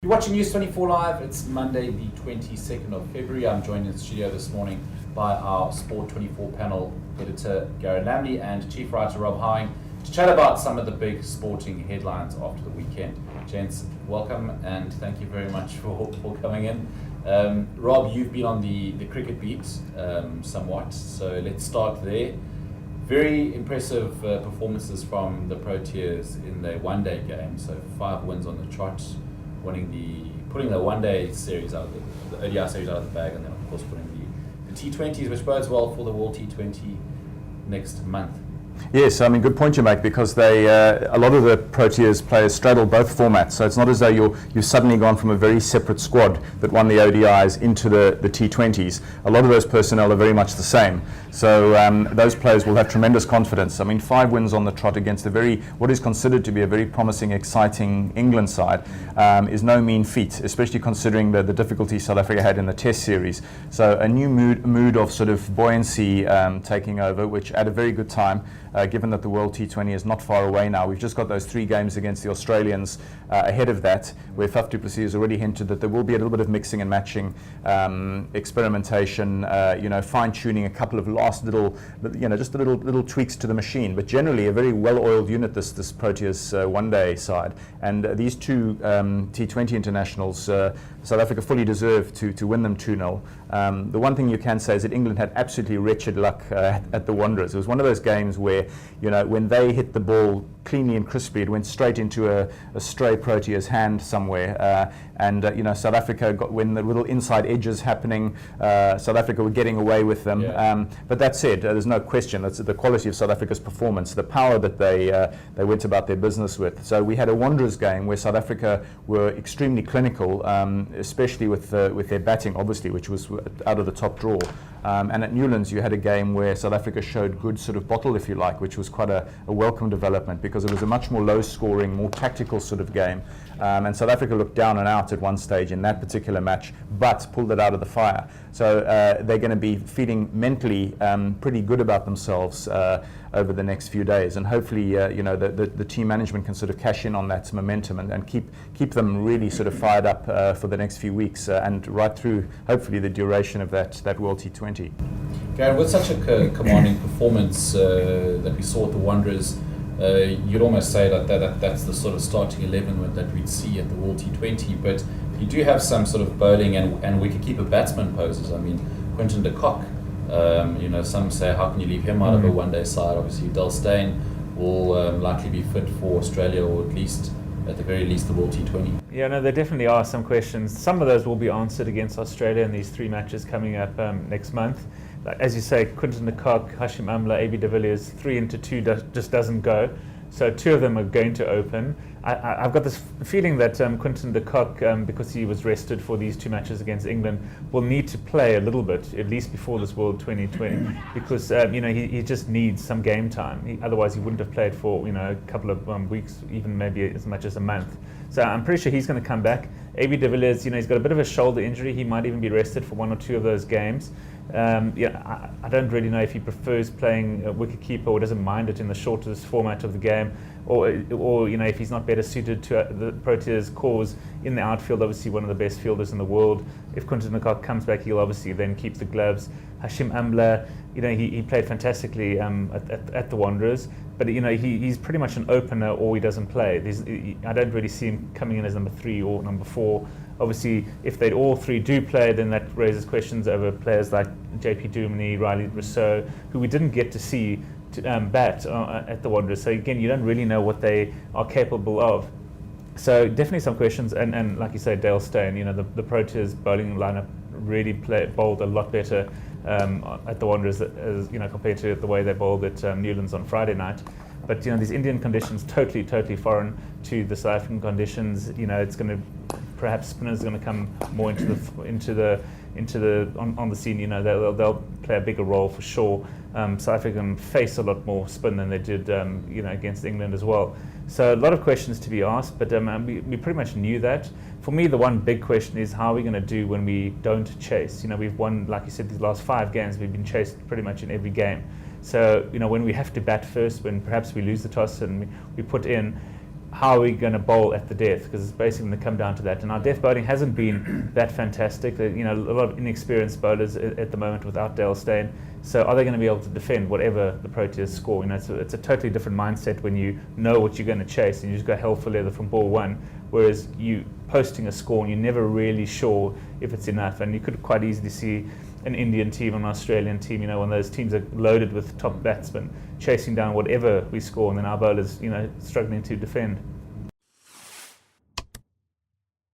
You're watching News 24 Live. It's Monday, the 22nd of February. I'm joined in the studio this morning by our Sport 24 panel editor, Gary Lamley, and chief writer, Rob Howing, to chat about some of the big sporting headlines after the weekend. Gents, welcome and thank you very much for coming in. Rob, you've been on the cricket beat somewhat, so let's start there. Very impressive performances from the Proteas in their one-day game, so 5 wins on the trot, putting the one-day series out of the ODI series out of the bag, and then of course putting the T20s, which bodes well for the World T20 next month. Yes, I mean, good point you make, because a lot of the Proteas players straddle both formats, so it's not as though you've suddenly gone from a very separate squad that won the ODIs into the T20s. A lot of those personnel are very much the same, so those players will have tremendous confidence. I mean, 5 wins on the trot against what is considered to be a very promising, exciting England side is no mean feat, especially considering the difficulties South Africa had in the Test series. So a new mood of sort of buoyancy taking over, which at a very good time. Given that the World T20 is not far away now. We've just got those 3 games against the Australians ahead of that, where Faf du Plessis has already hinted that there will be a little bit of mixing and matching, experimentation, fine-tuning, a couple of last little, just little tweaks to the machine. But generally, a very well-oiled unit, this Proteas one-day side. And these 2 T20 internationals, South Africa fully deserved to win them 2-0. The one thing you can say is that England had absolutely wretched luck at the Wanderers. It was one of those games where, when they hit the ball cleanly and crisply, it went straight into a stray Protea's hand somewhere. South Africa when the little inside edges happening, South Africa were getting away with them. Yeah. But that said, there's no question that's the quality of South Africa's performance, the power that they went about their business with. So we had a Wanderers game where South Africa were extremely clinical, especially with their batting, obviously, which was out of the top draw. And at Newlands, you had a game where South Africa showed good sort of bottle, if you like, which was quite a welcome development, because it was a much more low-scoring, more tactical sort of game. And South Africa looked down and out at one stage in that particular match, but pulled it out of the fire. So they're going to be feeling mentally pretty good about themselves over the next few days, and hopefully, the team management can sort of cash in on that momentum and keep them really sort of fired up for the next few weeks and right through, hopefully, the duration of that World T20. Gary, with such a commanding performance that we saw at the Wanderers, you'd almost say that's the sort of starting 11 that we'd see at the World T20, but you do have some sort of bowling and wicketkeeper batsman poses. I mean, Quinton de Kock, some say, how can you leave him out of a one-day side? Obviously, Dale Steyn will likely be fit for Australia, or at the very least, the World T20. Yeah, no, there definitely are some questions. Some of those will be answered against Australia in these 3 matches coming up next month. As you say, Quinton de Kock, Hashim Amla, AB de Villiers, 3 into 2 just doesn't go. So 2 of them are going to open. I've got this feeling that Quinton de Kock, because he was rested for these 2 matches against England, will need to play a little bit, at least before this World 2020, because he just needs some game time. Otherwise, he wouldn't have played for a couple of weeks, even maybe as much as a month. So I'm pretty sure he's going to come back. AB de Villiers, he's got a bit of a shoulder injury. He might even be rested for 1 or 2 of those games. I don't really know if he prefers playing a wicketkeeper or doesn't mind it in the shortest format of the game, or if he's not better suited to the Proteas' cause in the outfield. Obviously, one of the best fielders in the world. If Quinton de Kock comes back, he'll obviously then keep the gloves. Hashim Amla, he played fantastically at the Wanderers, but he's pretty much an opener, or he doesn't play. I don't really see him coming in as number 3 or number 4. Obviously, if they all 3 do play, then that raises questions over players like JP Duminy, Riley Rousseau, who we didn't get to see bat at the Wanderers. So again, you don't really know what they are capable of. So definitely some questions, and like you say, Dale Steyn, the Proteas bowling lineup really bowled a lot better at the Wanderers, as compared to the way they bowled at Newlands on Friday night. But these Indian conditions totally foreign to the South African conditions. It's going to perhaps spinners are going to come more on the scene. They'll play a bigger role for sure. South Africa face a lot more spin than they did against England as well. So a lot of questions to be asked, but we pretty much knew that. For me, the one big question is how are we going to do when we don't chase? We've won, like you said, these last 5 games. We've been chased pretty much in every game. So when we have to bat first, when perhaps we lose the toss and we put in, how are we going to bowl at the death? Because it's basically going to come down to that. And our death bowling hasn't been that fantastic. You know, a lot of inexperienced bowlers at the moment without Dale Steyn. So are they going to be able to defend whatever the Proteas score? You know, it's a totally different mindset when you know what you're going to chase and you just go hell for leather from ball one. Whereas you posting a score and you're never really sure if it's enough. And you could quite easily see an Indian team, an Australian team, you know, when those teams are loaded with top batsmen, chasing down whatever we score, and then our bowlers, you know, struggling to defend.